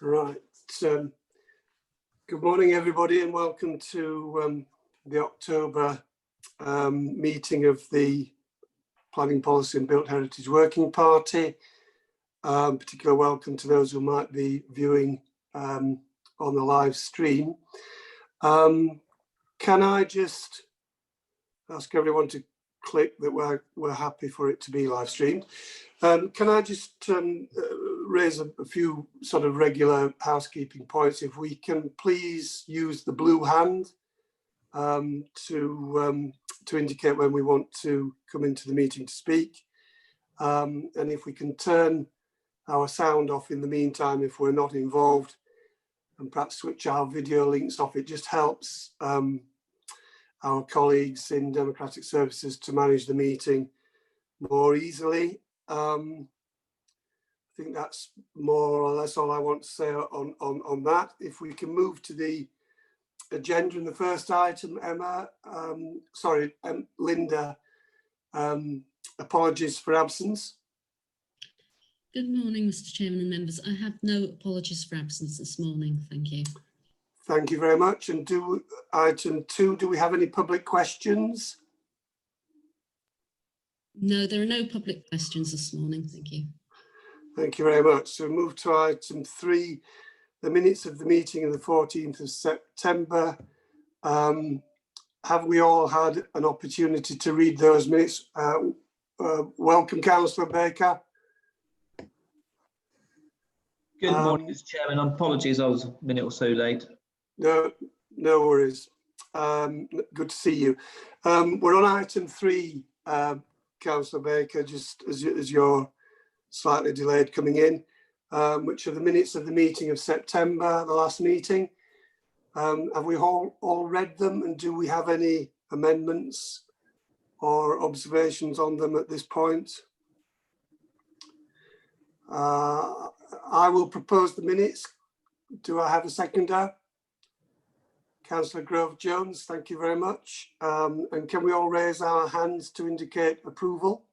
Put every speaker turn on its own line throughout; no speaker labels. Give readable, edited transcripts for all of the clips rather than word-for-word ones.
Right. Good morning, everybody, and welcome to the October meeting of the Planning Policy and Built Heritage Working Party. Particular welcome to those who might be viewing on the live stream. Can I just ask everyone to click that we're happy for it to be live streamed? Can I just raise a few sort of regular housekeeping points? If we can please use the blue hand to indicate when we want to come into the meeting to speak. And if we can turn our sound off in the meantime, if we're not involved, and perhaps switch our video links off, it just helps our colleagues in Democratic Services to manage the meeting more easily. I think that's more or less all I want to say on that. If we can move to the agenda in the first item, Linda, apologies for absence.
Good morning, Mr. Chairman and members. I have no apologies for absence this morning. Thank you.
Thank you very much. And item 2, do we have any public questions?
No, there are no public questions this morning. Thank you.
Thank you very much. So move to item 3, the minutes of the meeting of the 14th of September. Have we all had an opportunity to read those minutes? Welcome, Councillor Baker.
Good morning, Mr. Chairman. Apologies, I was a minute or so late.
No worries. Good to see you. We're on item 3, Councillor Baker, just as you're slightly delayed coming in, which are the minutes of the meeting of September, the last meeting. Have we all read them, and do we have any amendments or observations on them at this point? I will propose the minutes. Do I have a seconder? Councillor Grove-Jones, thank you very much. And can we all raise our hands to indicate approval?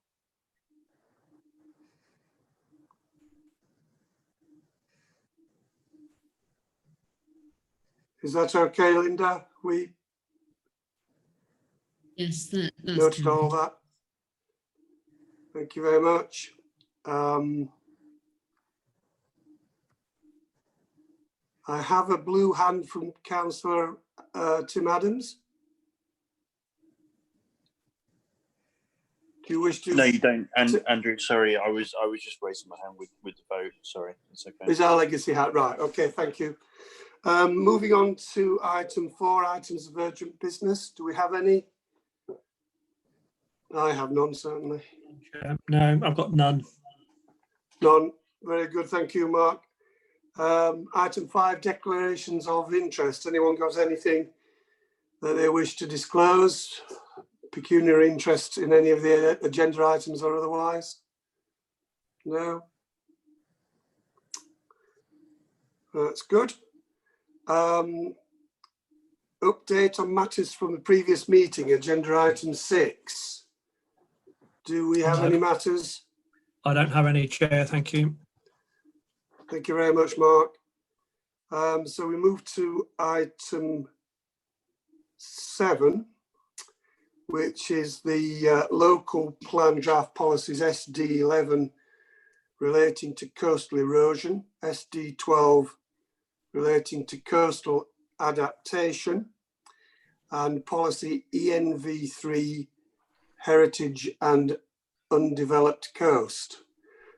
Is that okay, Linda?
Yes, that's
noted all that. Thank you very much. I have a blue hand from Councillor Tim Adams. Do you wish to?
No, you don't. And Andrew, sorry, I was just raising my hand with the vote. Sorry, it's okay.
Is our legacy hat right? Okay, thank you. Moving on to item 4, items of urgent business. Do we have any? I have none, certainly.
No, I've got none.
None. Very good. Thank you, Mark. Item 5, declarations of interest. Anyone got anything that they wish to disclose? Pecuniary interest in any of the agenda items or otherwise? No? That's good. Update on matters from the previous meeting, agenda item 6. Do we have any matters?
I don't have any, Chair, thank you.
Thank you very much, Mark. So we move to item 7, which is the local plan draft policies SD11 relating to coastal erosion, SD12 relating to coastal adaptation, and policy ENV3 heritage and undeveloped coast.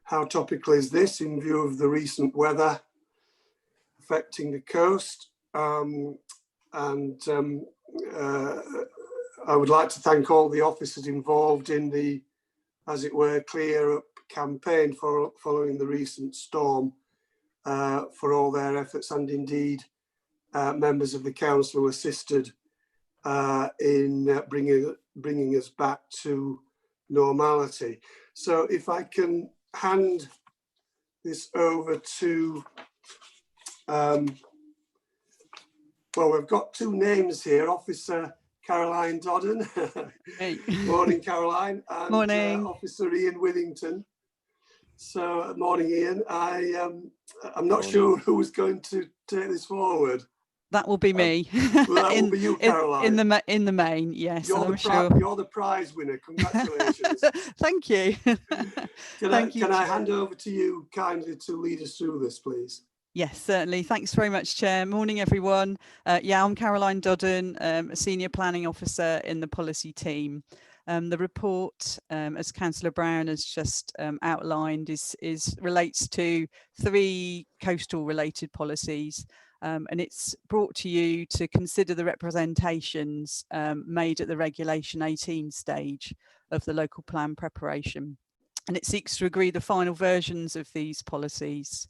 How topical is this in view of the recent weather affecting the coast? I would like to thank all the officers involved in the, as it were, clear up campaign following the recent storm for all their efforts, and indeed members of the council who assisted in bringing us back to normality. So if I can hand this over to, well, we've got 2 names here, Officer Caroline Dodden.
Hey.
Morning, Caroline. And
morning.
Officer Ian Withington. So, morning, Ian. I'm not
Morning.
sure who's going to take this forward.
That will be me.
Well, that will be you, Caroline.
In the main, yes.
You're,
I'm
the
sure.
you're the prize winner. Congratulations.
Thank you.
Can I hand over to you kindly to lead us through this, please?
Yes, certainly. Thanks very much, Chair. Morning, everyone. Yeah, I'm Caroline Dodden, a Senior Planning Officer in the policy team. The report, as Councillor Brown has just outlined, relates to 3 coastal related policies, and it's brought to you to consider the representations made at the Regulation 18 stage of the local plan preparation, and it seeks to agree the final versions of these policies.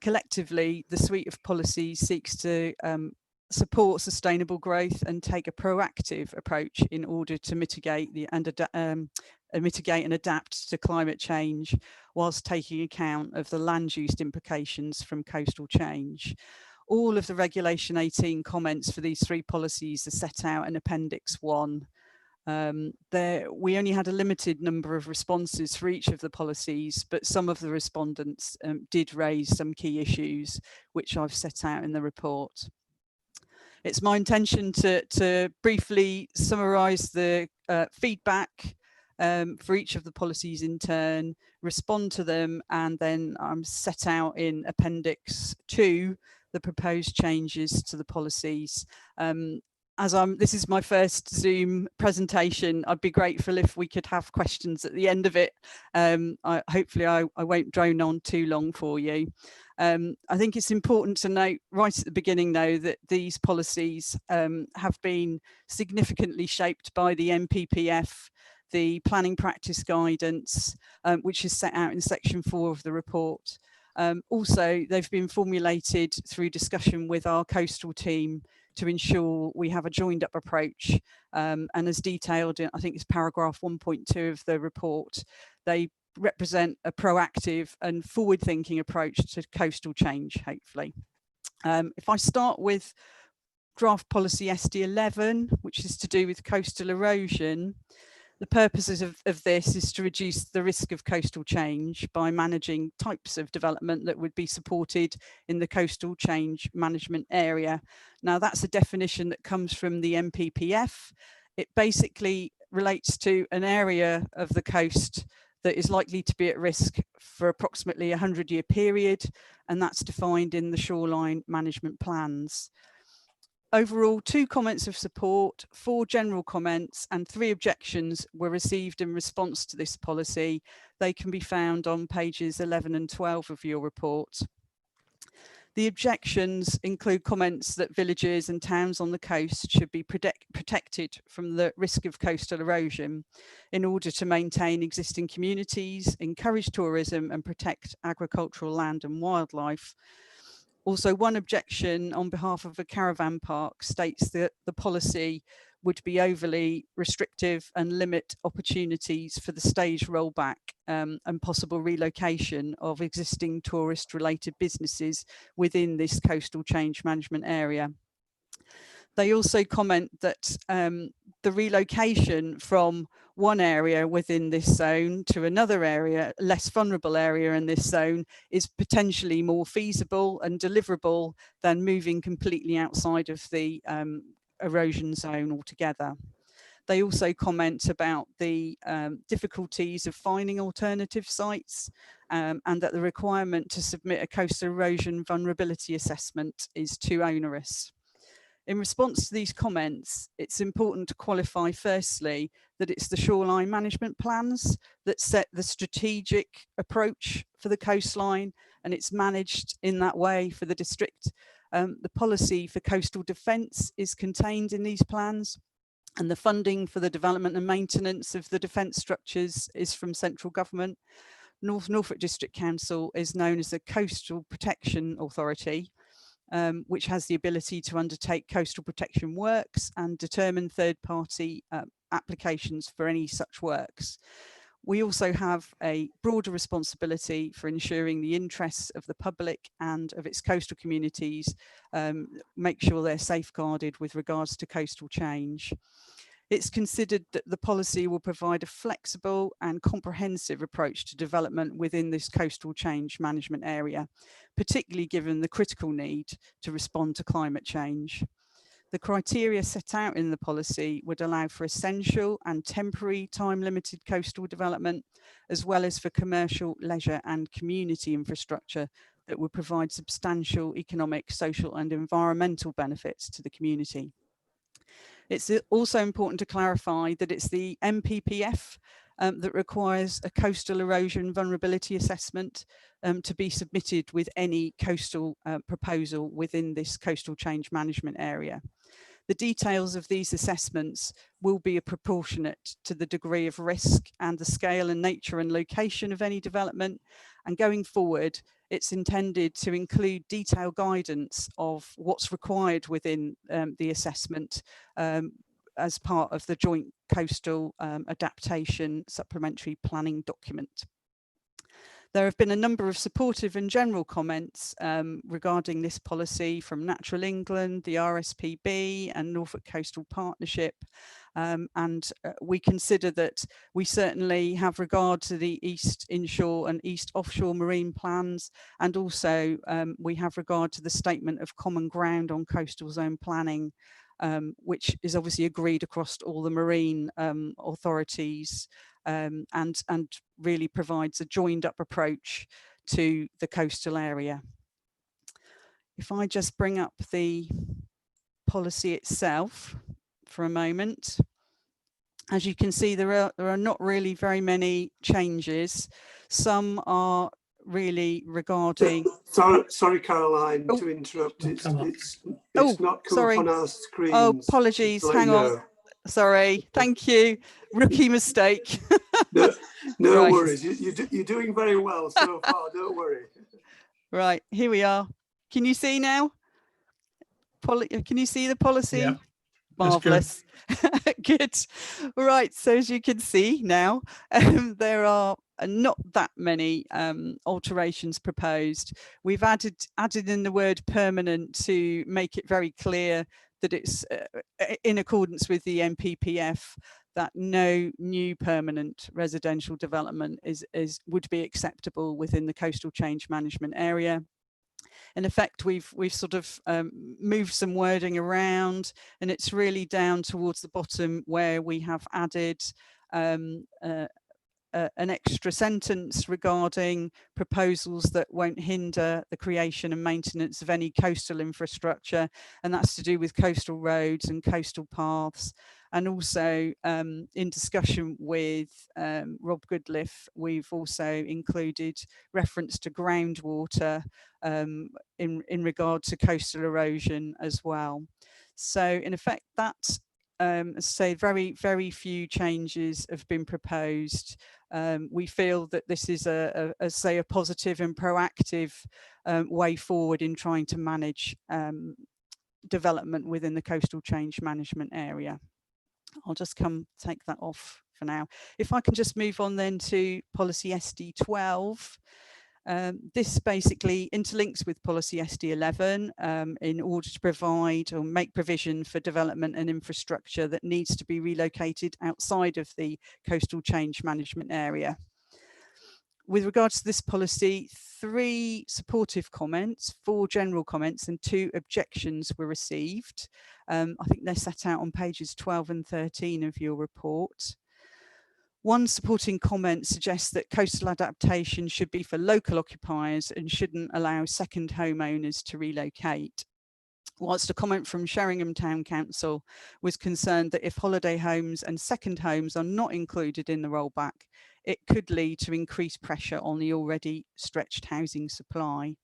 Collectively, the suite of policies seeks to support sustainable growth and take a proactive approach in order to mitigate and adapt to climate change, whilst taking account of the land use implications from coastal change. All of the Regulation 18 comments for these 3 policies are set out in Appendix 1. We only had a limited number of responses for each of the policies, but some of the respondents did raise some key issues, which I've set out in the report. It's my intention to briefly summarise the feedback for each of the policies in turn, respond to them, and then I'm set out in Appendix 2 the proposed changes to the policies. This is my first Zoom presentation, I'd be grateful if we could have questions at the end of it. Hopefully I won't drone on too long for you. I think it's important to note right at the beginning, though, that these policies have been significantly shaped by the NPPF, the planning practice guidance, which is set out in section 4 of the report. Also, they've been formulated through discussion with our coastal team to ensure we have a joined up approach, and as detailed in, I think it's paragraph 1.2 of the report, they represent a proactive and forward-thinking approach to coastal change, hopefully. If I start with draft policy SD11, which is to do with coastal erosion, the purposes of this is to reduce the risk of coastal change by managing types of development that would be supported in the coastal change management area. Now, that's a definition that comes from the NPPF. It basically relates to an area of the coast that is likely to be at risk for approximately a 100-year period, and that's defined in the shoreline management plans. Overall, 2 comments of support, 4 general comments, and 3 objections were received in response to this policy. They can be found on pages 11 and 12 of your report. The objections include comments that villages and towns on the coast should be protected from the risk of coastal erosion in order to maintain existing communities, encourage tourism, and protect agricultural land and wildlife. Also, one objection on behalf of a caravan park states that the policy would be overly restrictive and limit opportunities for the staged rollback and possible relocation of existing tourist-related businesses within this coastal change management area. They also comment that the relocation from one area within this zone to another area, less vulnerable area in this zone, is potentially more feasible and deliverable than moving completely outside of the erosion zone altogether. They also comment about the difficulties of finding alternative sites and that the requirement to submit a coastal erosion vulnerability assessment is too onerous. In response to these comments, it's important to qualify firstly that it's the shoreline management plans that set the strategic approach for the coastline, and it's managed in that way for the district. The policy for coastal defence is contained in these plans, and the funding for the development and maintenance of the defence structures is from central government. North Norfolk District Council is known as the Coastal Protection Authority, which has the ability to undertake coastal protection works and determine third-party applications for any such works. We also have a broader responsibility for ensuring the interests of the public and of its coastal communities, make sure they're safeguarded with regards to coastal change. It's considered that the policy will provide a flexible and comprehensive approach to development within this coastal change management area, particularly given the critical need to respond to climate change. The criteria set out in the policy would allow for essential and temporary time-limited coastal development, as well as for commercial, leisure and community infrastructure that would provide substantial economic, social and environmental benefits to the community. It's also important to clarify that it's the MPPF that requires a coastal erosion vulnerability assessment to be submitted with any coastal proposal within this coastal change management area. The details of these assessments will be proportionate to the degree of risk and the scale and nature and location of any development. And going forward, it's intended to include detailed guidance of what's required within the assessment as part of the joint coastal adaptation supplementary planning document. There have been a number of supportive and general comments regarding this policy from Natural England, the RSPB and Norfolk Coastal Partnership. We consider that we certainly have regard to the East Inshore and East Offshore marine plans, and also we have regard to the statement of common ground on coastal zone planning, which is obviously agreed across all the marine authorities, and really provides a joined up approach to the coastal area. If I just bring up the policy itself for a moment, as you can see, there are not really very many changes. Some are really regarding.
Sorry, Caroline, to interrupt. It's not come up on our screen.
Oh, apologies. Hang on. Sorry. Thank you. Rookie mistake.
No
right.
worries. You're doing very well so far. Don't worry.
Right. Here we are. Can you see now? Can you see the policy?
Yeah.
Marvelous. Good. Right. So as you can see now, there are not that many alterations proposed. We've added in the word permanent to make it very clear that it's in accordance with the MPPF, that no new permanent residential development would be acceptable within the coastal change management area. In effect, we've sort of moved some wording around, and it's really down towards the bottom where we have added an extra sentence regarding proposals that won't hinder the creation and maintenance of any coastal infrastructure, and that's to do with coastal roads and coastal paths. And also in discussion with Rob Goodliff, we've also included reference to groundwater in regard to coastal erosion as well. So in effect, that say very few changes have been proposed. We feel that this is a positive and proactive way forward in trying to manage development within the coastal change management area. I'll just take that off for now. If I can just move on then to policy SD12. This basically interlinks with policy SD11 in order to provide or make provision for development and infrastructure that needs to be relocated outside of the coastal change management area. With regards to this policy, 3 supportive comments, 4 general comments and 2 objections were received. I think they're set out on pages 12 and 13 of your report. One supporting comment suggests that coastal adaptation should be for local occupiers and shouldn't allow second homeowners to relocate. Whilst a comment from Sheringham Town Council was concerned that if holiday homes and second homes are not included in the rollback, it could lead to increased pressure on the already stretched housing supply.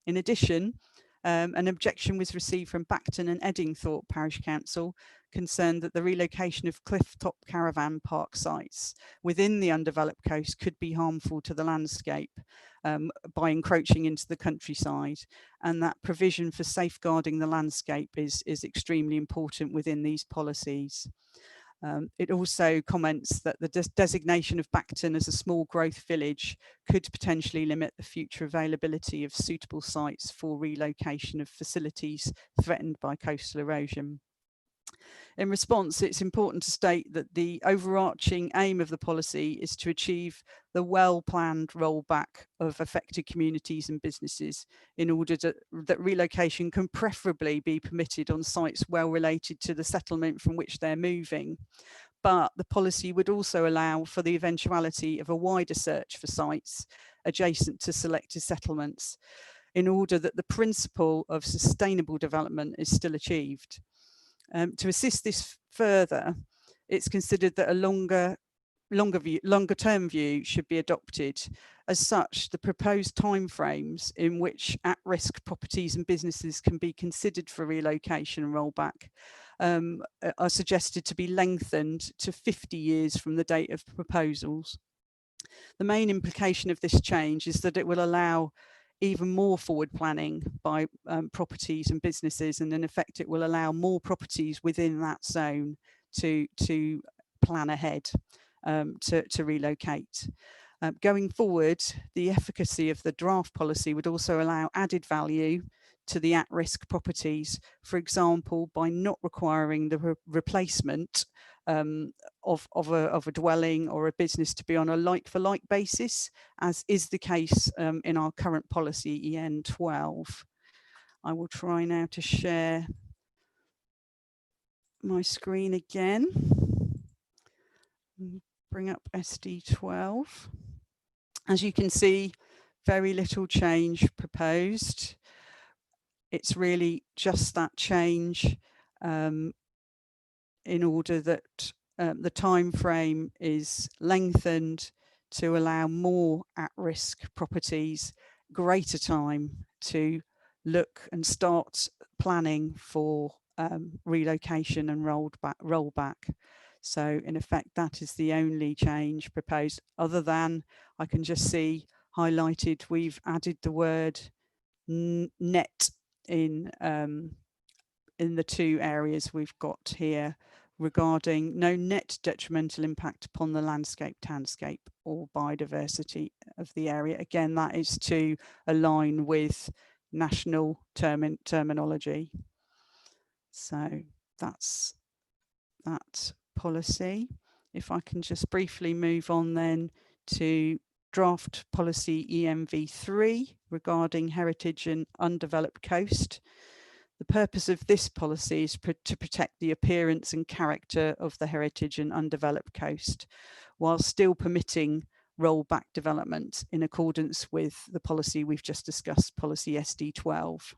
In addition, an objection was received from Bacton and Eddingthorpe Parish Council concerned that the relocation of clifftop caravan park sites within the undeveloped coast could be harmful to the landscape by encroaching into the countryside, and that provision for safeguarding the landscape is extremely important within these policies. It also comments that the designation of Bacton as a small growth village could potentially limit the future availability of suitable sites for relocation of facilities threatened by coastal erosion. In response, it's important to state that the overarching aim of the policy is to achieve the well-planned rollback of affected communities and businesses in order that relocation can preferably be permitted on sites well related to the settlement from which they're moving. But the policy would also allow for the eventuality of a wider search for sites adjacent to selected settlements in order that the principle of sustainable development is still achieved. To assist this further, it's considered that a longer term view should be adopted. As such, the proposed timeframes in which at-risk properties and businesses can be considered for relocation and rollback are suggested to be lengthened to 50 years from the date of proposals. The main implication of this change is that it will allow even more forward planning by properties and businesses, and in effect it will allow more properties within that zone to plan ahead to relocate. Going forward, the efficacy of the draft policy would also allow added value to the at-risk properties, for example, by not requiring the replacement of a dwelling or a business to be on a like-for-like basis, as is the case in our current policy EN 12. I will try now to share my screen again. Bring up SD 12. As you can see, very little change proposed. It's really just that change in order that the time frame is lengthened to allow more at-risk properties greater time to look and start planning for relocation and rollback. So in effect, that is the only change proposed, other than I can just see highlighted, we've added the word net in the two areas we've got here regarding no net detrimental impact upon the landscape, townscape or biodiversity of the area. Again, that is to align with national terminology. So that's that policy. If I can just briefly move on then to draft policy EMV3 regarding heritage and undeveloped coast. The purpose of this policy is to protect the appearance and character of the heritage and undeveloped coast, while still permitting rollback development in accordance with the policy we've just discussed, policy SD12.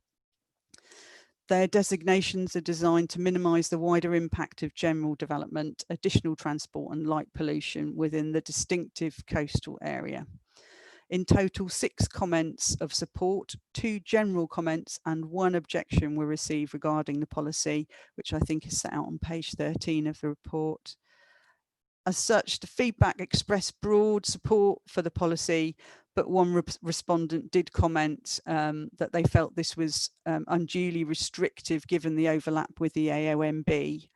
Their designations are designed to minimise the wider impact of general development, additional transport and light pollution within the distinctive coastal area. In total, 6 comments of support, 2 general comments and 1 objection were received regarding the policy, which I think is set out on page 13 of the report. As such, the feedback expressed broad support for the policy, but one respondent did comment that they felt this was unduly restrictive given the overlap with the AONB,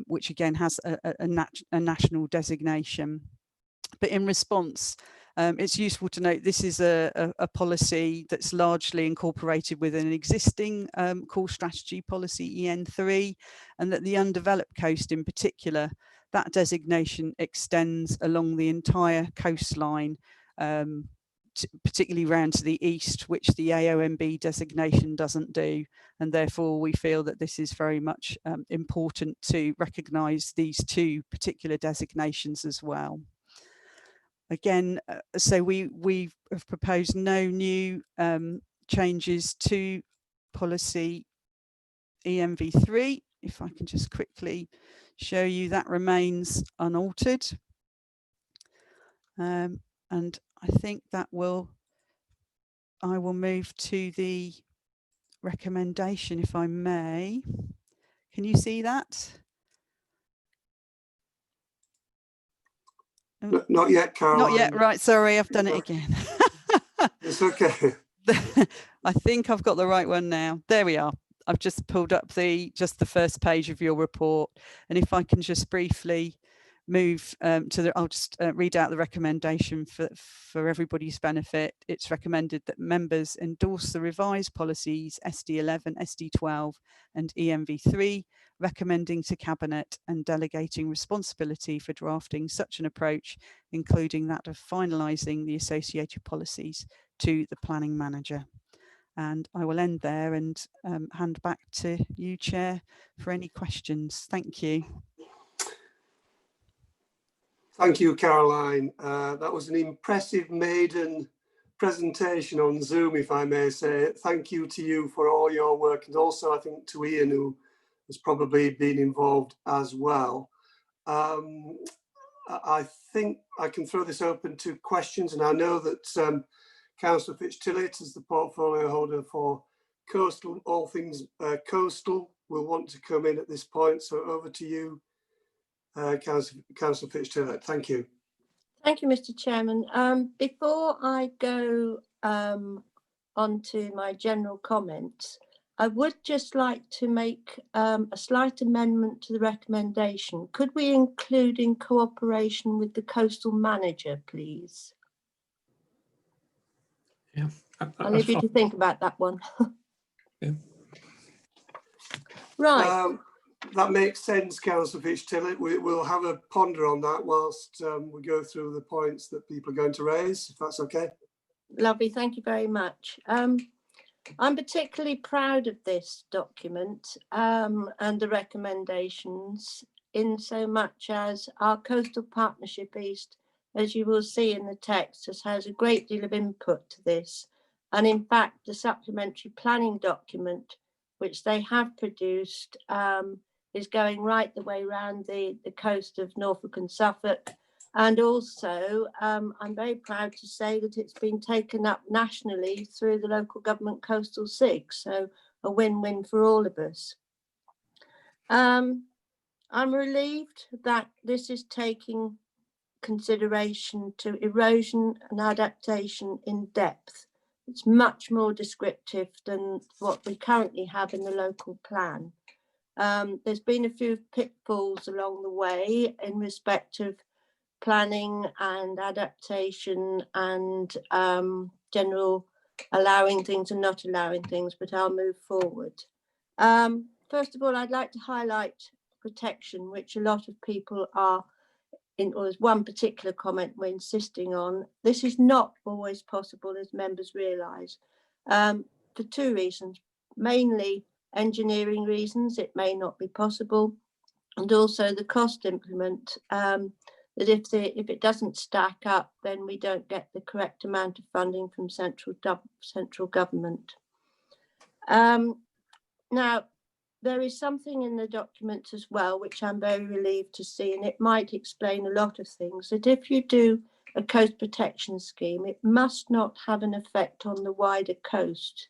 which again has a national designation. But in response, it's useful to note this is a policy that's largely incorporated within an existing core strategy policy EN3, and that the undeveloped coast in particular, that designation extends along the entire coastline, particularly round to the east, which the AONB designation doesn't do. And therefore we feel that this is very much important to recognise these 2 particular designations as well. Again, so we have proposed no new changes to policy EMV3. If I can just quickly show you, that remains unaltered. And I think that I will move to the recommendation, if I may. Can you see that?
Not yet, Caroline.
Not yet, right, sorry, I've done it again.
It's okay.
I think I've got the right one now. There we are. I've just pulled up just the first page of your report. And if I can just briefly move to the, I'll just read out the recommendation for everybody's benefit. It's recommended that members endorse the revised policies SD11, SD12 and EMV3, recommending to Cabinet and delegating responsibility for drafting such an approach, including that of finalising the associated policies, to the planning manager. And I will end there and hand back to you, Chair, for any questions. Thank you.
Thank you, Caroline. That was an impressive maiden presentation on Zoom, if I may say. Thank you to you for all your work, and also I think to Ian, who has probably been involved as well. I think I can throw this open to questions, and I know that Councillor Fitch-Tillett, as the portfolio holder for coastal, all things coastal, will want to come in at this point. So over to you, Councillor Fitch-Tillett. Thank you.
Thank you, Mr. Chairman. Before I go on to my general comments, I would just like to make a slight amendment to the recommendation. Could we include in cooperation with the coastal manager, please?
Yeah,
I'll leave you to think about that one.
Yeah.
Right.
That makes sense, Councillor Fitch-Tillett. We'll have a ponder on that whilst we go through the points that people are going to raise, if that's okay.
Lovely, thank you very much. I'm particularly proud of this document and the recommendations, in so much as our Coastal Partnership East, as you will see in the text, has a great deal of input to this. And in fact, the supplementary planning document, which they have produced, is going right the way around the coast of Norfolk and Suffolk. And also, I'm very proud to say that it's been taken up nationally through the local government coastal SIG, so a win-win for all of us. I'm relieved that this is taking consideration to erosion and adaptation in depth. It's much more descriptive than what we currently have in the local plan. There's been a few pitfalls along the way in respect of planning and adaptation and general allowing things and not allowing things, but I'll move forward. First of all, I'd like to highlight protection, which a lot of people are in, or there's one particular comment we're insisting on. This is not always possible, as members realise, for two reasons. Mainly engineering reasons, it may not be possible, and also the cost implement, that if it doesn't stack up, then we don't get the correct amount of funding from central government. Now, there is something in the documents as well, which I'm very relieved to see, and it might explain a lot of things, that if you do a coast protection scheme, it must not have an effect on the wider coast.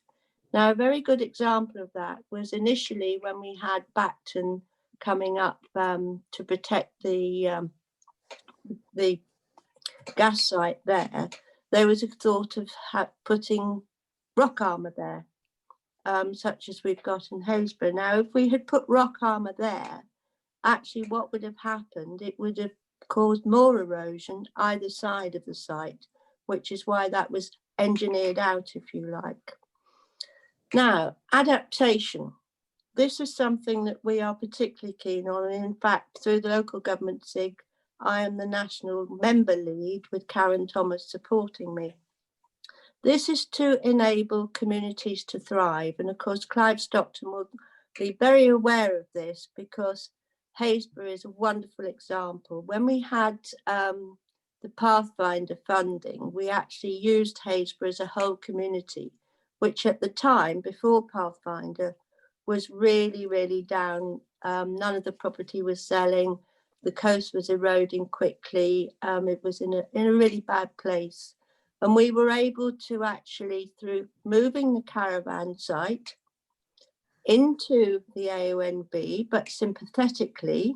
Now, a very good example of that was initially when we had Bacton coming up to protect the gas site there was a thought of putting rock armour there, such as we've got in Hillsborough. Now, if we had put rock armour there, actually what would have happened, it would have caused more erosion either side of the site, which is why that was engineered out, if you like. Now, adaptation. This is something that we are particularly keen on, and in fact, through the local government SIG, I am the national member lead with Karen Thomas supporting me. This is to enable communities to thrive, and of course Clive Stockton will be very aware of this, because Hillsborough is a wonderful example. When we had the Pathfinder funding, we actually used Hillsborough as a whole community, which at the time, before Pathfinder, was really, really down. None of the property was selling. The coast was eroding quickly. It was in a really bad place. And we were able to actually, through moving the caravan site into the AONB, but sympathetically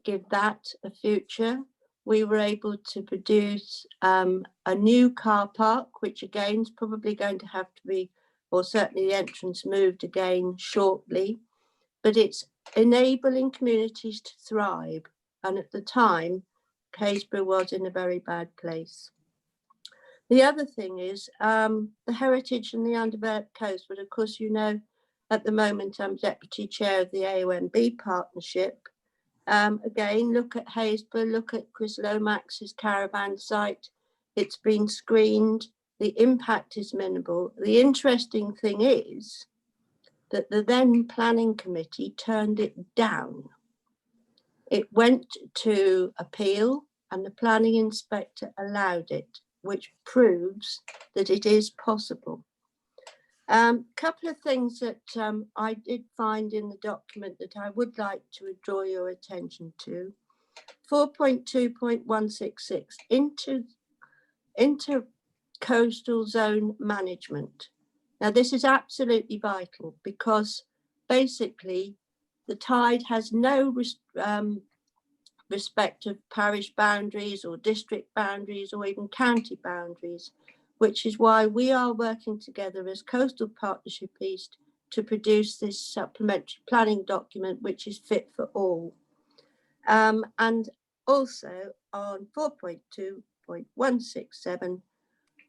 give that a future. We were able to produce a new car park, which again is probably going to have to be, or certainly the entrance moved again shortly, but it's enabling communities to thrive. And at the time, Haysborough was in a very bad place. The other thing is the heritage and the undeveloped coast. But of course, you know, at the moment, I'm deputy chair of the AONB partnership. Again, look at Haysborough, look at Chris Lomax's caravan site. It's been screened. The impact is minimal. The interesting thing is that the then planning committee turned it down. It went to appeal and the planning inspector allowed it, which proves that it is possible. Couple of things that I did find in the document that I would like to draw your attention to. 4.2.166, intercoastal zone management. Now this is absolutely vital because basically the tide has no respect of parish boundaries or district boundaries or even county boundaries, which is why we are working together as Coastal Partnership East to produce this supplementary planning document, which is fit for all. And also on 4.2.167,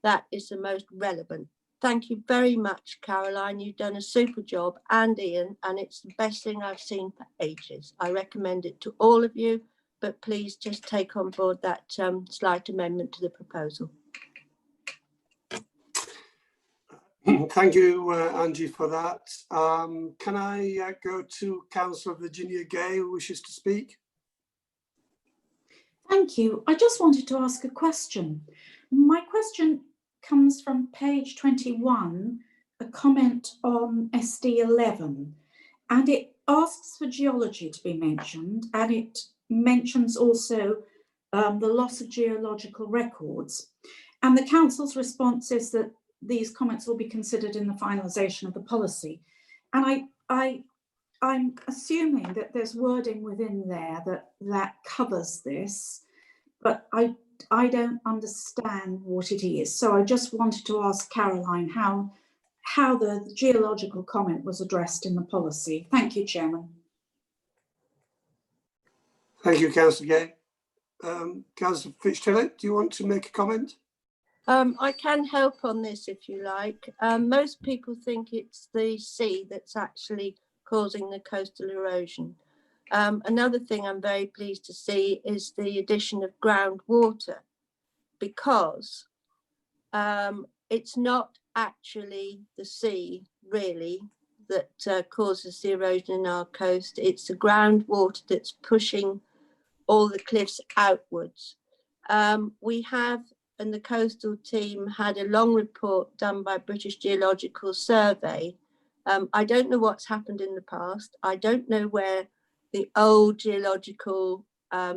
that is the most relevant. Thank you very much, Caroline. You've done a super job, and Ian, and it's the best thing I've seen for ages. I recommend it to all of you, but please just take on board that slight amendment to the proposal.
Thank you, Angie, for that. Can I go to Councillor Virginia Gay, who wishes to speak?
Thank you. I just wanted to ask a question. My question comes from page 21, a comment on SD11, and it asks for geology to be mentioned, and it mentions also the loss of geological records. And the council's response is that these comments will be considered in the finalisation of the policy. And I'm assuming that there's wording within there that covers this, but I don't understand what it is. So I just wanted to ask Caroline how the geological comment was addressed in the policy. Thank you, Chairman.
Thank you, Councillor Gay. Councillor Fitch-Tillett, do you want to make a comment?
I can help on this if you like. Most people think it's the sea that's actually causing the coastal erosion. Another thing I'm very pleased to see is the addition of groundwater, because it's not actually the sea really that causes the erosion in our coast. It's the groundwater that's pushing all the cliffs outwards. We have, and the coastal team had a long report done by British Geological Survey. I don't know what's happened in the past. I don't know where the old geological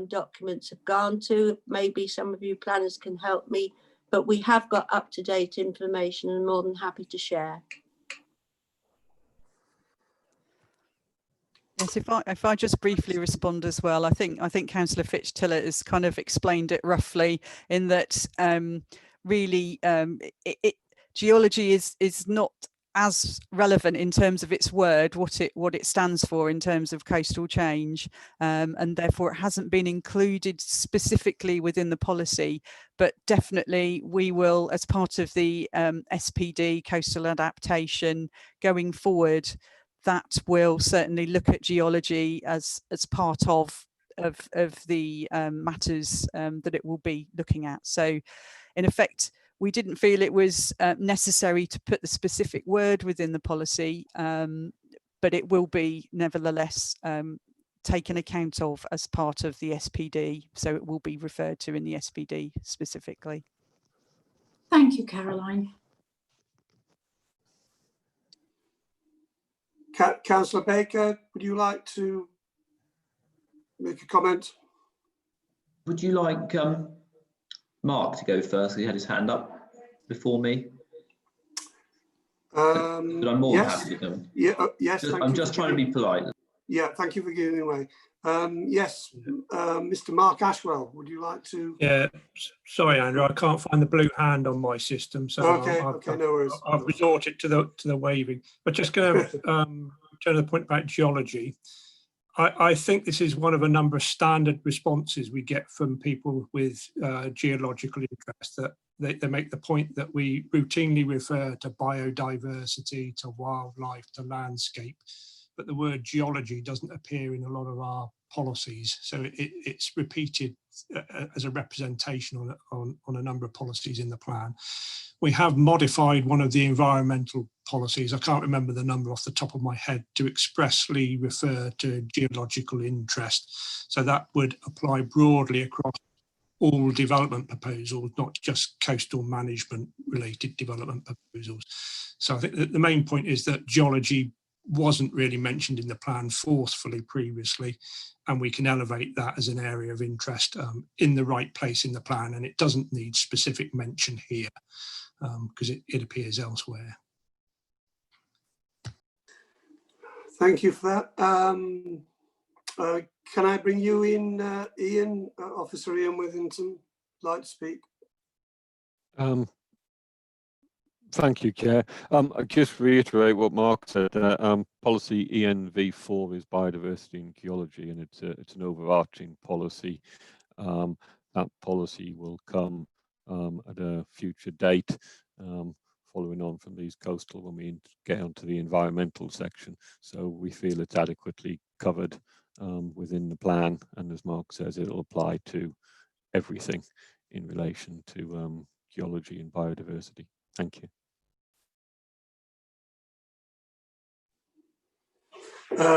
documents have gone to. Maybe some of you planners can help me, but we have got up-to-date information and more than happy to share.
Yes, if I just briefly respond as well, I think Councillor Fitch-Tillett has kind of explained it roughly in that really geology is not as relevant in terms of its word, what it stands for in terms of coastal change, and therefore it hasn't been included specifically within the policy, but definitely we will, as part of the SPD coastal adaptation going forward, that will certainly look at geology as part of the matters that it will be looking at. So in effect, we didn't feel it was necessary to put the specific word within the policy, but it will be nevertheless taken account of as part of the SPD. So it will be referred to in the SPD specifically.
Thank you, Caroline.
Councillor Baker, would you like to make a comment?
Would you like Mark to go first? He had his hand up before me. But I'm more than happy to go.
Yeah, yes.
I'm just trying to be polite.
Yeah, thank you for giving away. Yes, Mr. Mark Ashwell, would you like to?
Yeah, sorry, Andrew, I can't find the blue hand on my system, so
okay, no worries.
I've resorted to the waving. But just going to turn to the point about geology. I think this is one of a number of standard responses we get from people with geological interest, that they make the point that we routinely refer to biodiversity, to wildlife, to landscape, but the word geology doesn't appear in a lot of our policies. So it's repeated as a representation on a number of policies in the plan. We have modified one of the environmental policies, I can't remember the number off the top of my head, to expressly refer to geological interest. So that would apply broadly across all development proposals, not just coastal management related development proposals. So I think that the main point is that geology wasn't really mentioned in the plan forcefully previously, and we can elevate that as an area of interest in the right place in the plan, and it doesn't need specific mention here because it appears elsewhere.
Thank you for that. Can I bring you in, Ian, Officer Ian Withington, like to speak?
Thank you, Chair. I just reiterate what Mark said. Policy ENV4 is biodiversity and geology, and it's an overarching policy. That policy will come at a future date, following on from these coastal when we get onto the environmental section. So we feel it's adequately covered within the plan, and as Mark says, it'll apply to everything in relation to geology and biodiversity. Thank you.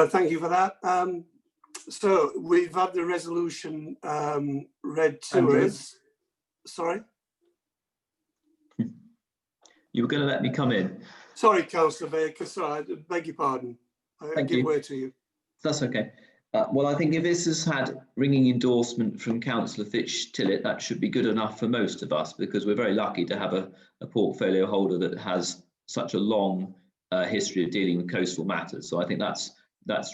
Thank you for that. So we've had the resolution read to us. Sorry?
You were going to let me come in.
Sorry, Councillor Baker. Sorry, I beg your pardon. I give way to you.
That's okay. Well, I think if this has had ringing endorsement from Councillor Fitch-Tillett, that should be good enough for most of us, because we're very lucky to have a portfolio holder that has such a long history of dealing with coastal matters. So I think that's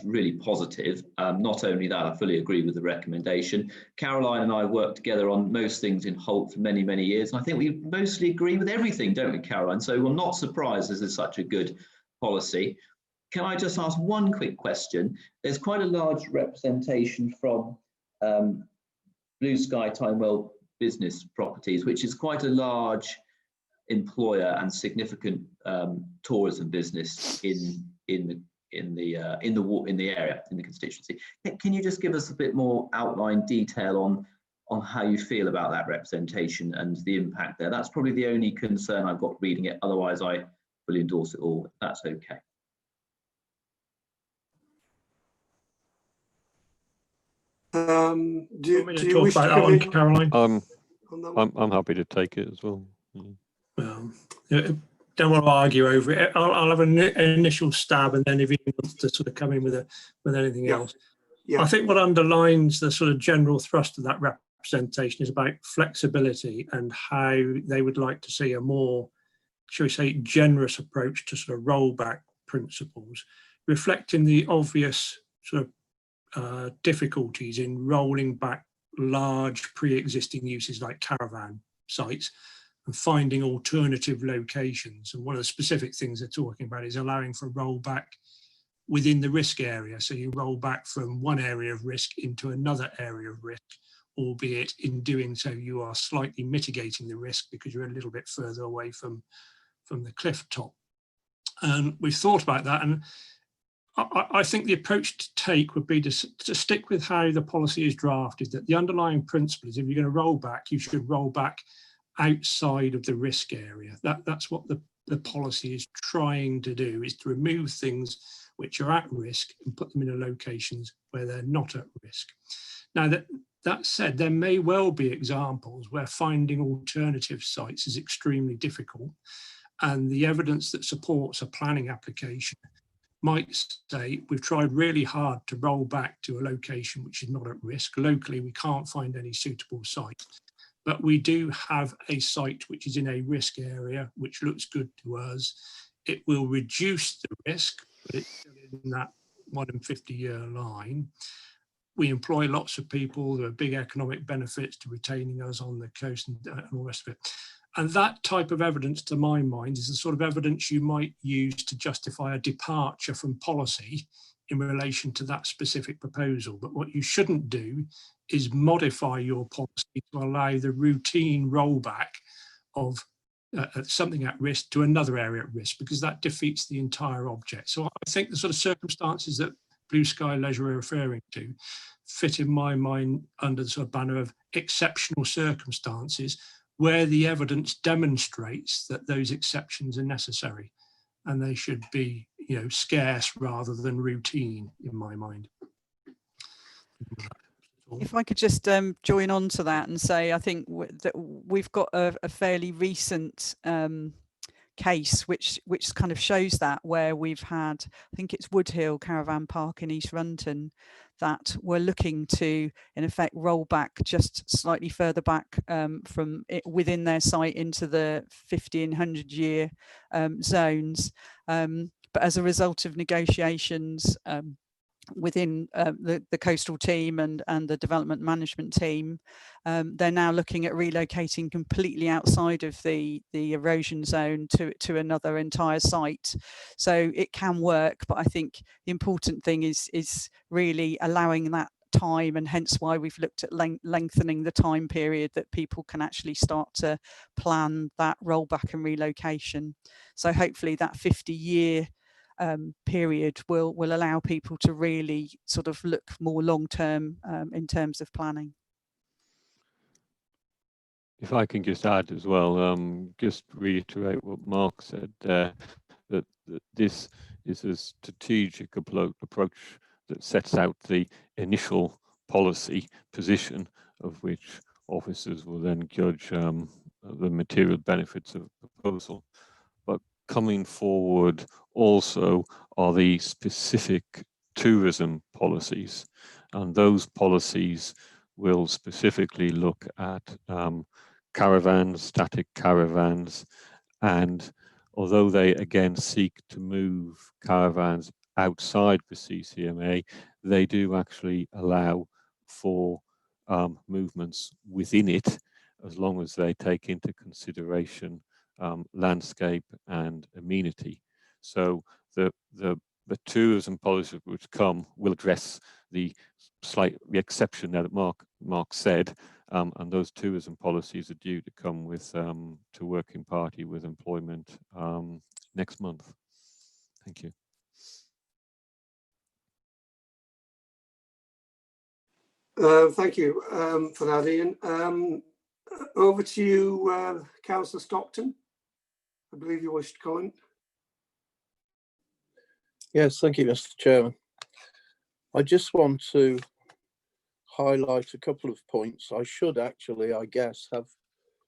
really positive. Not only that, I fully agree with the recommendation. Caroline and I worked together on most things in Holt for many, many years. And I think we mostly agree with everything, don't we, Caroline? So I'm not surprised this is such a good policy. Can I just ask one quick question? There's quite a large representation from Blue Sky Timewell Business Properties, which is quite a large employer and significant tourism business in the area, in the constituency. Can you just give us a bit more outline detail on how you feel about that representation and the impact there? That's probably the only concern I've got reading it. Otherwise, I fully endorse it all. That's okay.
Do you
talk
wish to
about that
come
one,
in
Caroline?
on that one?
I'm happy to take it as well.
Don't want to argue over it. I'll have an initial stab, and then if he wants to sort of come in with anything else.
Yeah.
I think what underlines the sort of general thrust of that representation is about flexibility and how they would like to see a more, shall we say, generous approach to sort of rollback principles, reflecting the obvious sort of difficulties in rolling back large pre-existing uses like caravan sites and finding alternative locations. And one of the specific things they're talking about is allowing for rollback within the risk area. So you roll back from one area of risk into another area of risk, albeit in doing so you are slightly mitigating the risk because you're a little bit further away from the cliff top. And we've thought about that, and I think the approach to take would be to stick with how the policy is drafted, that the underlying principle is if you're going to roll back, you should roll back outside of the risk area. That's what the policy is trying to do, is to remove things which are at risk and put them in locations where they're not at risk. Now, that said, there may well be examples where finding alternative sites is extremely difficult, and the evidence that supports a planning application might say we've tried really hard to roll back to a location which is not at risk. Locally, we can't find any suitable site, but we do have a site which is in a risk area, which looks good to us. It will reduce the risk, but it's still in that 1 in 50-year line. We employ lots of people. There are big economic benefits to retaining us on the coast and all the rest of it. And that type of evidence, to my mind, is the sort of evidence you might use to justify a departure from policy in relation to that specific proposal. But what you shouldn't do is modify your policy to allow the routine rollback of something at risk to another area at risk, because that defeats the entire object. So I think the sort of circumstances that Blue Sky Leisure are referring to fit in my mind under the sort of banner of exceptional circumstances where the evidence demonstrates that those exceptions are necessary, and they should be, you know, scarce rather than routine in my mind.
If I could just join on to that and say, I think that we've got a fairly recent case which kind of shows that, where we've had, I think it's Woodhill Caravan Park in East Runton, that we're looking to in effect roll back just slightly further back from it within their site into the 50 and 100 year zones, but as a result of negotiations within the coastal team and the development management team, they're now looking at relocating completely outside of the erosion zone to another entire site. So it can work, but I think the important thing is really allowing that time, and hence why we've looked at lengthening the time period that people can actually start to plan that rollback and relocation. So hopefully that 50-year period will allow people to really sort of look more long term in terms of planning.
If I can just add as well, just reiterate what Mark said there, that this is a strategic approach that sets out the initial policy position, of which officers will then judge the material benefits of the proposal. But coming forward also are the specific tourism policies, and those policies will specifically look at caravans, static caravans, and although they again seek to move caravans outside the CCMA, they do actually allow for movements within it, as long as they take into consideration landscape and amenity. So the tourism policies which come will address the exception that Mark said, and those tourism policies are due to come with to working party with employment next month. Thank you.
Thank you for that, Ian. Over to you, Councillor Stockton. I believe you wish to comment.
Yes, thank you, Mr. Chairman. I just want to highlight a couple of points. I should actually, I guess, have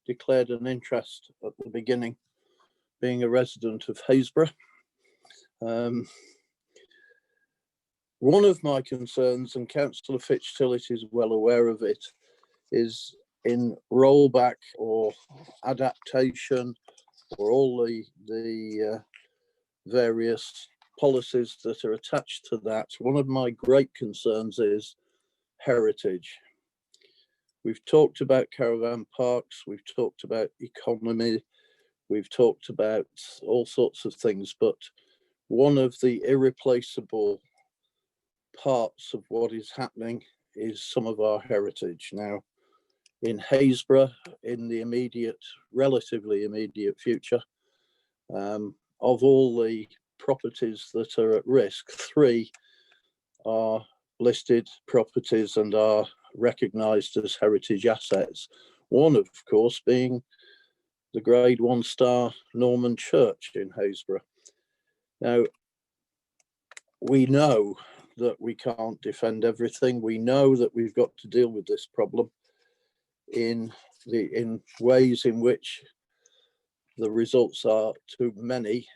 declared an interest at the beginning, being a resident of Haysborough. One of my concerns, and Councillor Fitch-Tillett is well aware of it, is in rollback or adaptation or all the various policies that are attached to that. One of my great concerns is heritage. We've talked about caravan parks, we've talked about economy, we've talked about all sorts of things, but one of the irreplaceable parts of what is happening is some of our heritage. Now, in Haysborough, in the relatively immediate future, of all the properties that are at risk, 3 are listed properties and are recognised as heritage assets. One, of course, being the Grade 1 star Norman Church in Haysborough. Now, we know that we can't defend everything. We know that we've got to deal with this problem in ways in which the results are, to many,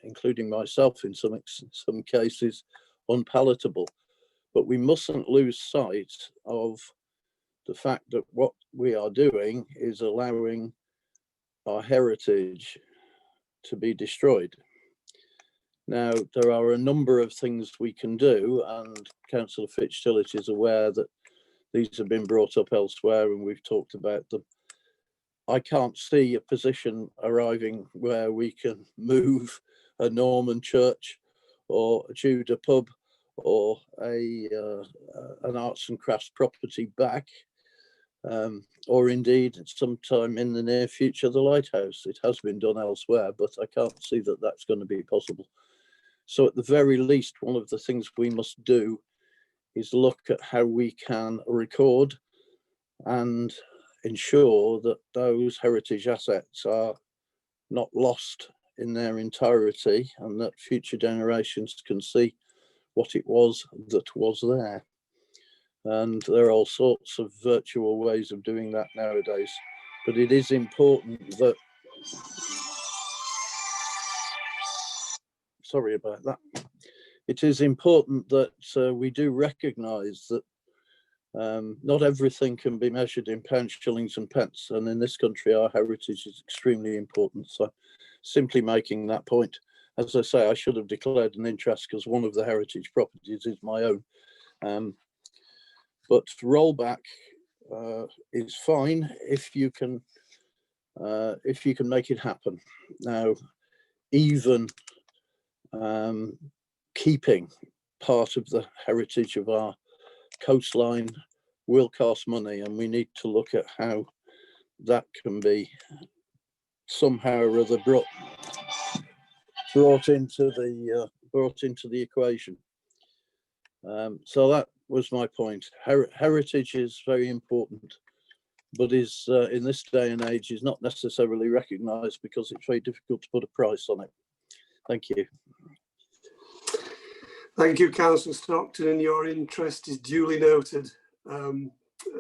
including myself in some cases, unpalatable. But we mustn't lose sight of the fact that what we are doing is allowing our heritage to be destroyed. Now, there are a number of things we can do, and Councillor Fitch-Tillett is aware that these have been brought up elsewhere and we've talked about them. I can't see a position arriving where we can move a Norman church or a Tudor pub or an arts and crafts property back, or indeed sometime in the near future the lighthouse. It has been done elsewhere, but I can't see that that's going to be possible. So at the very least, one of the things we must do is look at how we can record and ensure that those heritage assets are not lost in their entirety, and that future generations can see what it was that was there. And there are all sorts of virtual ways of doing that nowadays, but it is important that, sorry about that, it is important that we do recognise that not everything can be measured in pounds, shillings and pence, and in this country our heritage is extremely important. So simply making that point. As I say, I should have declared an interest because one of the heritage properties is my own. But rollback is fine if you can make it happen. Now, even keeping part of the heritage of our coastline will cost money, and we need to look at how that can be somehow or other brought into the equation. So that was my point. Heritage is very important, but is in this day and age is not necessarily recognised because it's very difficult to put a price on it. Thank you.
Thank you, Councillor Stockton, and your interest is duly noted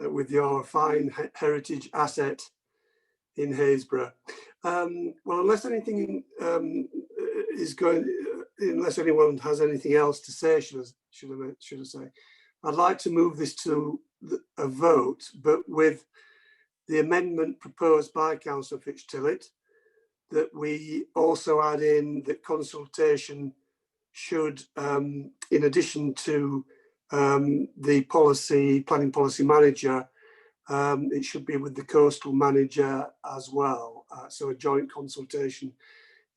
with your fine heritage asset in Haysborough. Well, unless anything unless anyone has anything else to say, should I say, I'd like to move this to a vote, but with the amendment proposed by Councillor Fitch-Tillett, that we also add in that consultation should, in addition to the planning policy manager, it should be with the coastal manager as well. So a joint consultation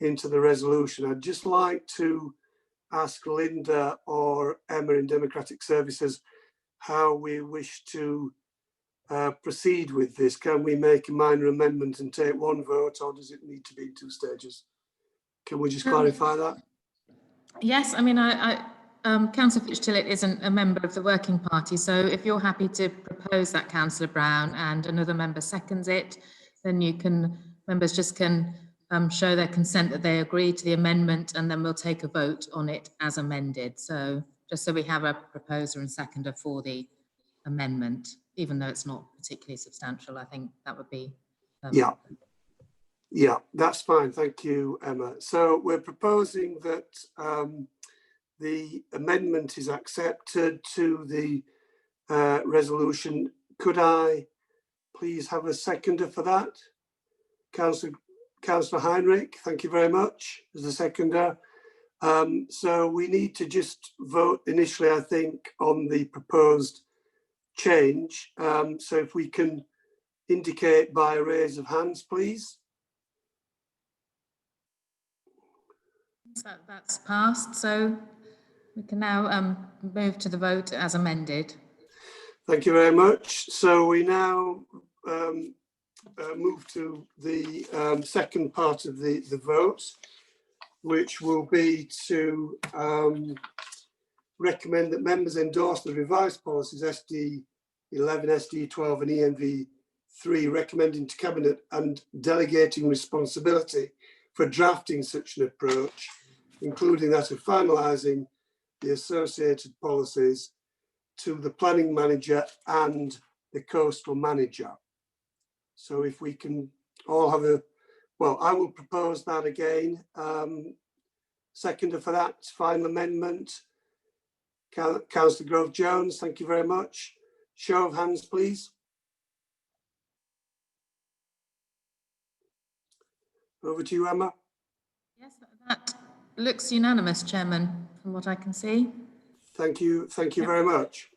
into the resolution. I'd just like to ask Linda or Emma in Democratic Services how we wish to proceed with this. Can we make a minor amendment and take one vote, or does it need to be in 2 stages? Can we just clarify that?
Yes, I mean, Councillor Fitch-Tillett isn't a member of the working party, so if you're happy to propose that, Councillor Brown, and another member seconds it, then members just can show their consent that they agree to the amendment, and then we'll take a vote on it as amended. So just so we have a proposer and seconder for the amendment, even though it's not particularly substantial, I think that would be.
Yeah, that's fine. Thank you, Emma. So we're proposing that the amendment is accepted to the resolution. Could I please have a seconder for that? Councillor Heinrich, thank you very much as a seconder. So we need to just vote initially, I think, on the proposed change. So if we can indicate by a raise of hands, please.
So that's passed, so we can now move to the vote as amended.
Thank you very much. So we now move to the second part of the vote, which will be to recommend that members endorse the revised policies SD11, SD12 and ENV3, recommending to Cabinet and delegating responsibility for drafting such an approach, including that of finalising the associated policies to the planning manager and the coastal manager. So if we can all have I will propose that again. Seconder for that final amendment, Councillor Grove-Jones, thank you very much. Show of hands, please. Over to you, Emma.
Yes, that looks unanimous, Chairman, from what I can see.
Thank you very much.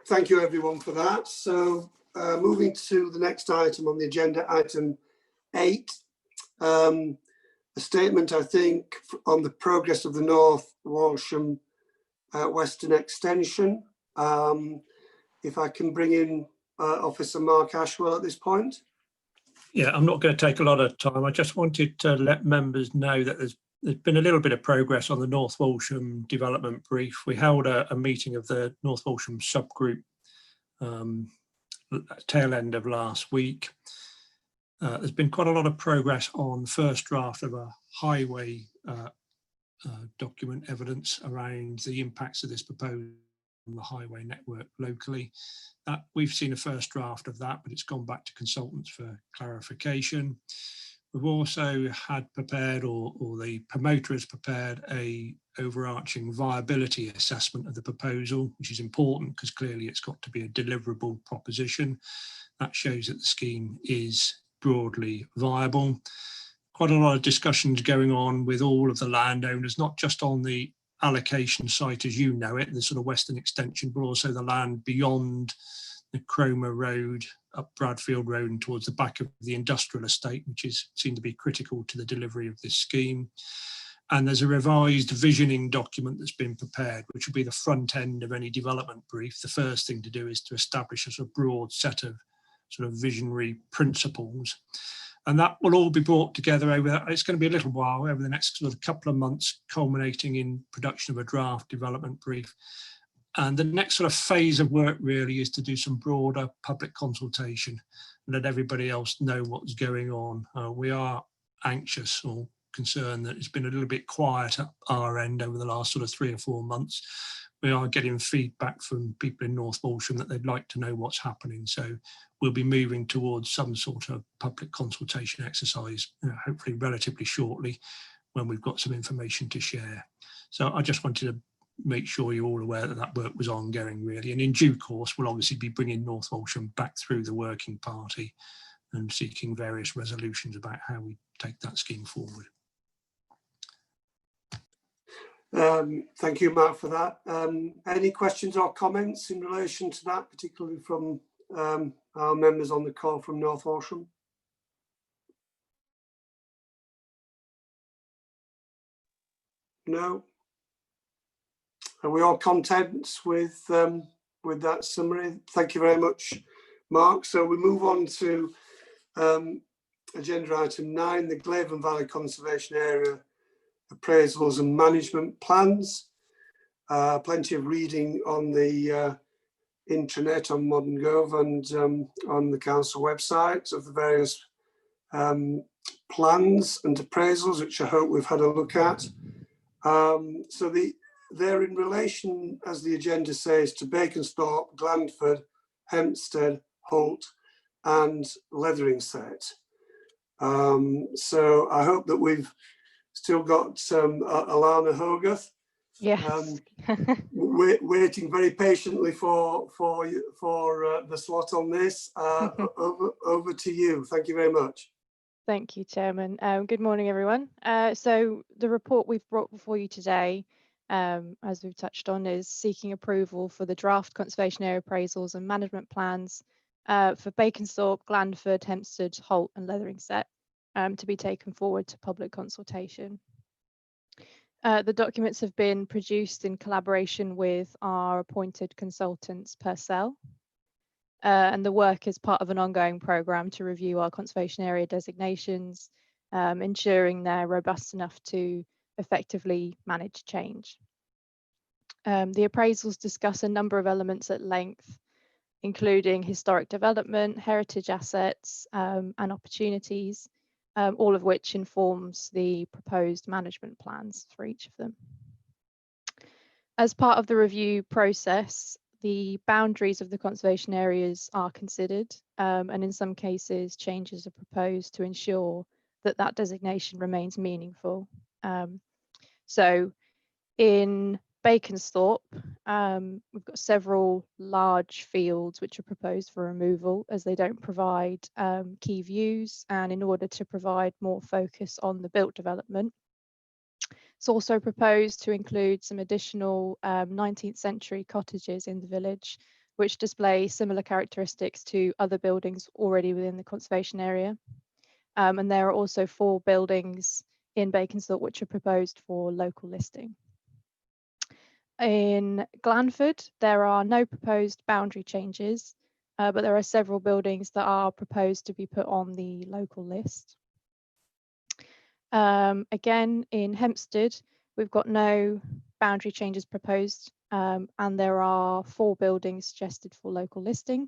Thank you everyone for that. So moving to the next item on the agenda, item 8. A statement, I think, on the progress of the North Walsham Western Extension. If I can bring in Officer Mark Ashwell at this point.
Yeah, I'm not going to take a lot of time. I just wanted to let members know that there's been a little bit of progress on the North Walsham development brief. We held a meeting of the North Walsham subgroup tail end of last week. There's been quite a lot of progress on the first draft of a highway document evidence around the impacts of this proposal on the highway network locally. We've seen a first draft of that, but it's gone back to consultants for clarification. We've also had prepared, or the promoter has prepared, a overarching viability assessment of the proposal, which is important because clearly it's got to be a deliverable proposition. That shows that the scheme is broadly viable. Quite a lot of discussions going on with all of the landowners, not just on the allocation site as you know it, the sort of Western Extension, but also the land beyond the Cromer Road, up Bradfield Road and towards the back of the industrial estate, which is seen to be critical to the delivery of this scheme. And there's a revised visioning document that's been prepared, which will be the front end of any development brief. The first thing to do is to establish a sort of broad set of sort of visionary principles. And that will all be brought together over, it's going to be a little while, over the next sort of couple of months, culminating in production of a draft development brief. And the next sort of phase of work really is to do some broader public consultation and let everybody else know what's going on. We are anxious or concerned that it's been a little bit quiet at our end over the last sort of 3 or 4 months. We are getting feedback from people in North Walsham that they'd like to know what's happening. So we'll be moving towards some sort of public consultation exercise, hopefully relatively shortly, when we've got some information to share. So I just wanted to make sure you're all aware that that work was ongoing really. And in due course, we'll obviously be bringing North Walsham back through the working party and seeking various resolutions about how we take that scheme forward.
Thank you, Mark, for that. Any questions or comments in relation to that, particularly from our members on the call from North Walsham? No? Are we all content with that summary? Thank you very much, Mark. So we move on to agenda item 9, the Gleben Valley Conservation Area Appraisals and Management Plans. Plenty of reading on the intranet on Modern Gov and on the council websites of the various plans and appraisals, which I hope we've had a look at. So they're in relation, as the agenda says, to Baconsthorpe, Glandford, Hempstead, Holt and Leatheringset. So I hope that we've still got Alana Hogarth.
Yes.
Waiting very patiently for the slot on this. Over to you. Thank you very much.
Thank you, Chairman. Good morning, everyone. So the report we've brought before you today, as we've touched on, is seeking approval for the draft conservation area appraisals and management plans for Baconsthorpe, Glandford, Hempstead, Holt and Leatheringset to be taken forward to public consultation. The documents have been produced in collaboration with our appointed consultants Purcell, and the work is part of an ongoing programme to review our conservation area designations, ensuring they're robust enough to effectively manage change. The appraisals discuss a number of elements at length, including historic development, heritage assets and opportunities, all of which informs the proposed management plans for each of them. As part of the review process, the boundaries of the conservation areas are considered, and in some cases changes are proposed to ensure that that designation remains meaningful. So in Baconsthorpe, we've got several large fields which are proposed for removal as they don't provide key views, and in order to provide more focus on the built development. It's also proposed to include some additional 19th century cottages in the village, which display similar characteristics to other buildings already within the conservation area. And there are also 4 buildings in Beaconsfield which are proposed for local listing. In Glanford, there are no proposed boundary changes, but there are several buildings that are proposed to be put on the local list. Again, in Hempstead, we've got no boundary changes proposed, and there are 4 buildings suggested for local listing.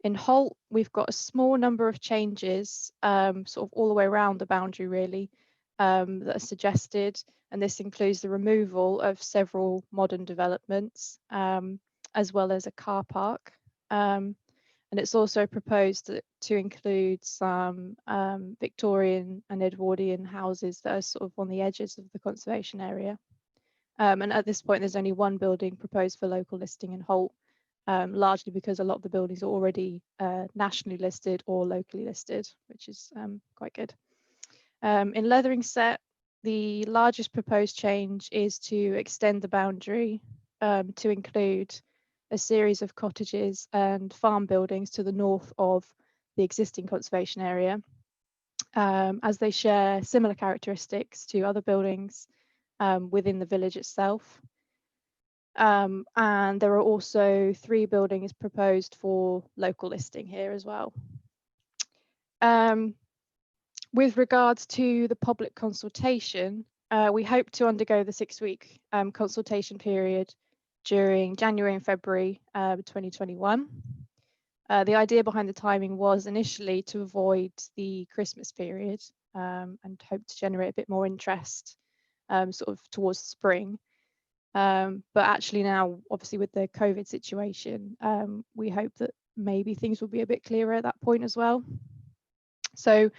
In Holt, we've got a small number of changes, sort of all the way around the boundary really, that are suggested, and this includes the removal of several modern developments, as well as a car park. And it's also proposed to include some Victorian and Edwardian houses that are sort of on the edges of the conservation area. And at this point, there's only 1 building proposed for local listing in Holt, largely because a lot of the buildings are already nationally listed or locally listed, which is quite good. In Leatheringset, the largest proposed change is to extend the boundary to include a series of cottages and farm buildings to the north of the existing conservation area, as they share similar characteristics to other buildings within the village itself. And there are also 3 buildings proposed for local listing here as well. With regards to the public consultation, we hope to undergo the 6-week consultation period during January and February 2021. The idea behind the timing was initially to avoid the Christmas period and hope to generate a bit more interest sort of towards spring. But actually now, obviously with the COVID situation, we hope that maybe things will be a bit clearer at that point as well. So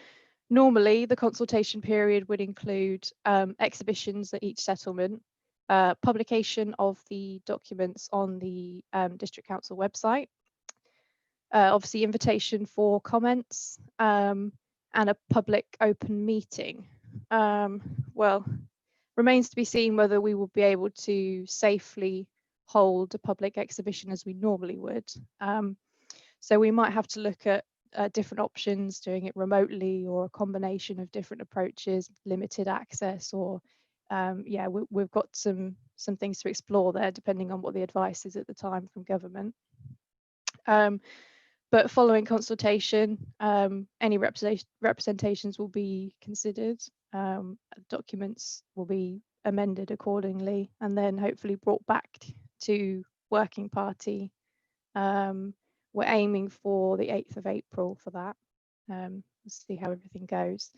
normally the consultation period would include exhibitions at each settlement, publication of the documents on the District Council website, obviously invitation for comments, and a public open meeting. Well, remains to be seen whether we will be able to safely hold a public exhibition as we normally would. So we might have to look at different options, doing it remotely or a combination of different approaches, limited access, or yeah, we've got some things to explore there depending on what the advice is at the time from government. But following consultation, any representations will be considered, documents will be amended accordingly, and then hopefully brought back to working party. We're aiming for the 8th of April for that. We'll see how everything goes.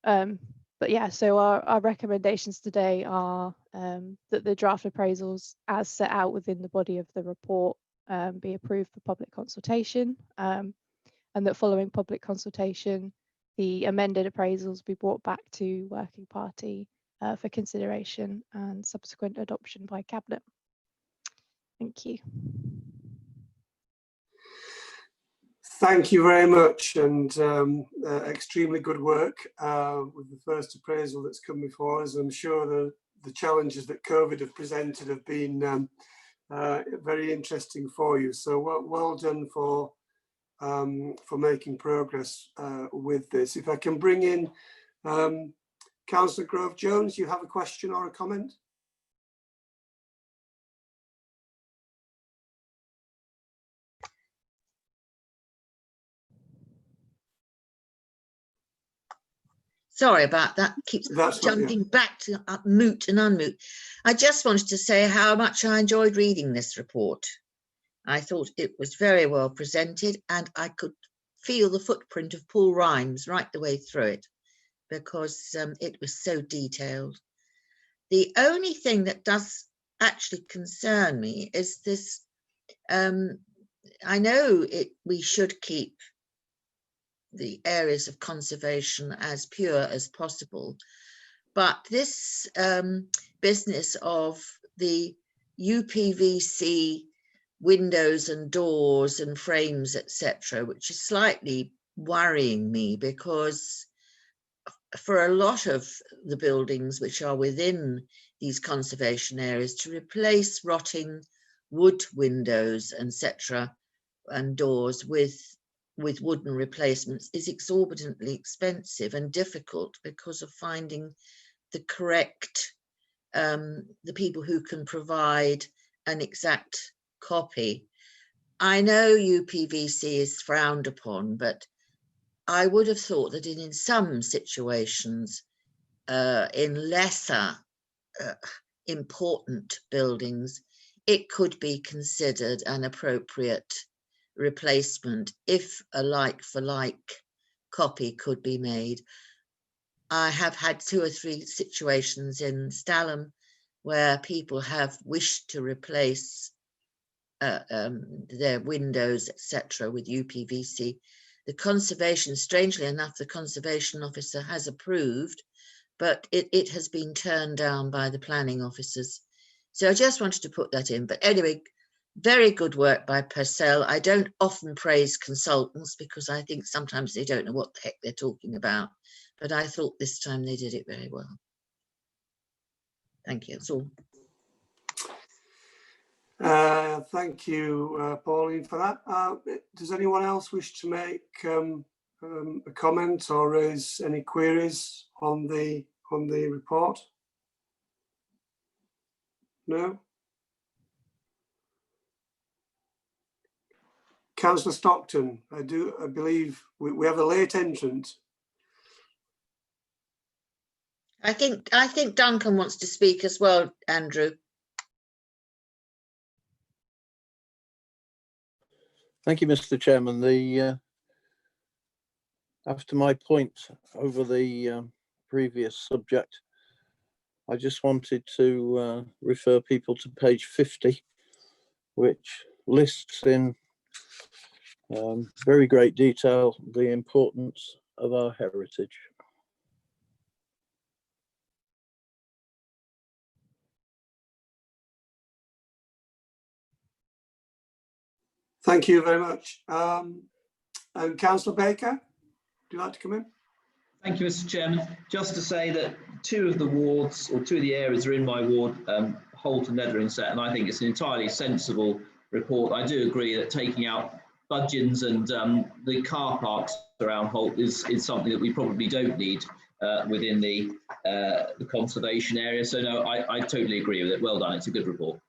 But yeah, so our recommendations today are that the draft appraisals as set out within the body of the report be approved for public consultation, and that following public consultation, the amended appraisals be brought back to working party for consideration and subsequent adoption by Cabinet. Thank you.
Thank you very much, and extremely good work with the first appraisal that's come before us. I'm sure the challenges that COVID have presented have been very interesting for you. So well done for making progress with this. If I can bring in Councillor Grove-Jones, you have a question or a comment?
Sorry about that. Keeps jumping back to moot and unmoot. I just wanted to say how much I enjoyed reading this report. I thought it was very well presented, and I could feel the footprint of Paul Rhymes right the way through it, because it was so detailed. The only thing that does actually concern me is this. I know we should keep the areas of conservation as pure as possible, but this business of the UPVC windows and doors and frames, etc., which is slightly worrying me, because for a lot of the buildings which are within these conservation areas, to replace rotting wood windows, etc., and doors with wooden replacements is exorbitantly expensive and difficult because of finding the correct, the people who can provide an exact copy. I know UPVC is frowned upon, but I would have thought that in some situations, in lesser important buildings, it could be considered an appropriate replacement if a like-for-like copy could be made. I have had 2 or 3 situations in Stalham where people have wished to replace their windows, etc., with UPVC. The conservation, strangely enough, the conservation officer has approved, but it has been turned down by the planning officers. So I just wanted to put that in. But anyway, very good work by Purcell. I don't often praise consultants because I think sometimes they don't know what the heck they're talking about. But I thought this time they did it very well. Thank you. That's all.
Thank you, Pauline, for that. Does anyone else wish to make a comment or raise any queries on the report? No? Councillor Stockton, I believe we have a late entrant.
I think Duncan wants to speak as well, Andrew.
Thank you, Mr. Chairman. After my point over the previous subject, I just wanted to refer people to page 50, which lists in very great detail the importance of our heritage.
Thank you very much. And Councillor Baker, would you like to come in?
Thank you, Mr. Chairman. Just to say that 2 of the wards, or 2 of the areas are in my ward, Holt and Nedringset, and I think it's an entirely sensible report. I do agree that taking out budgeons and the car parks around Holt is something that we probably don't need within the conservation area. So no, I totally agree with it. Well done. It's a good report.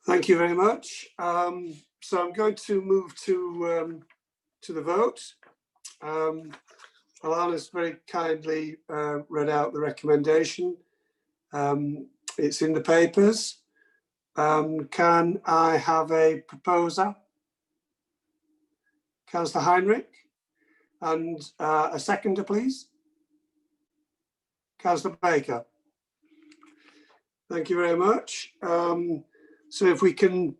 Thank you very much. So I'm going to move to the vote. Alana's very kindly read out the recommendation. It's in the papers. Can I have a proposer? Councillor Heinrich, and a seconder, please. Councillor Baker. Thank you very much. So if we can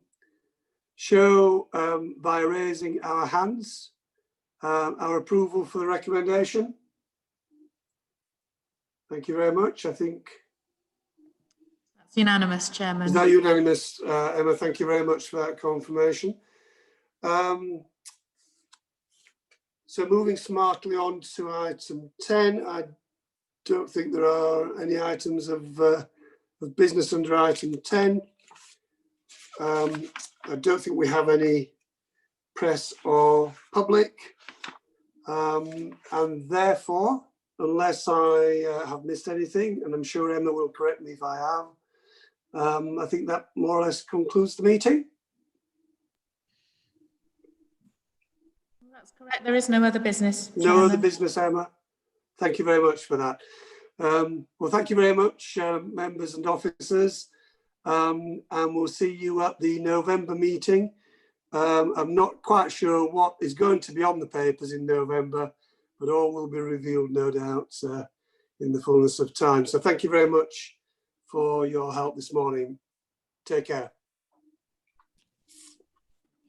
show by raising our hands our approval for the recommendation. Thank you very much. I think
that's unanimous, Chairman.
Is that unanimous, Emma? Thank you very much for that confirmation. So moving smartly on to item 10, I don't think there are any items of business under item 10. I don't think we have any press or public, and therefore, unless I have missed anything, and I'm sure Emma will correct me if I have, I think that more or less concludes the meeting.
That's correct. There is no other business.
No
Chairman.
other business, Emma. Thank you very much for that. Well, thank you very much, members and officers. And we'll see you at the November meeting. I'm not quite sure what is going to be on the papers in November, but all will be revealed, no doubt, in the fullness of time. So thank you very much for your help this morning. Take care.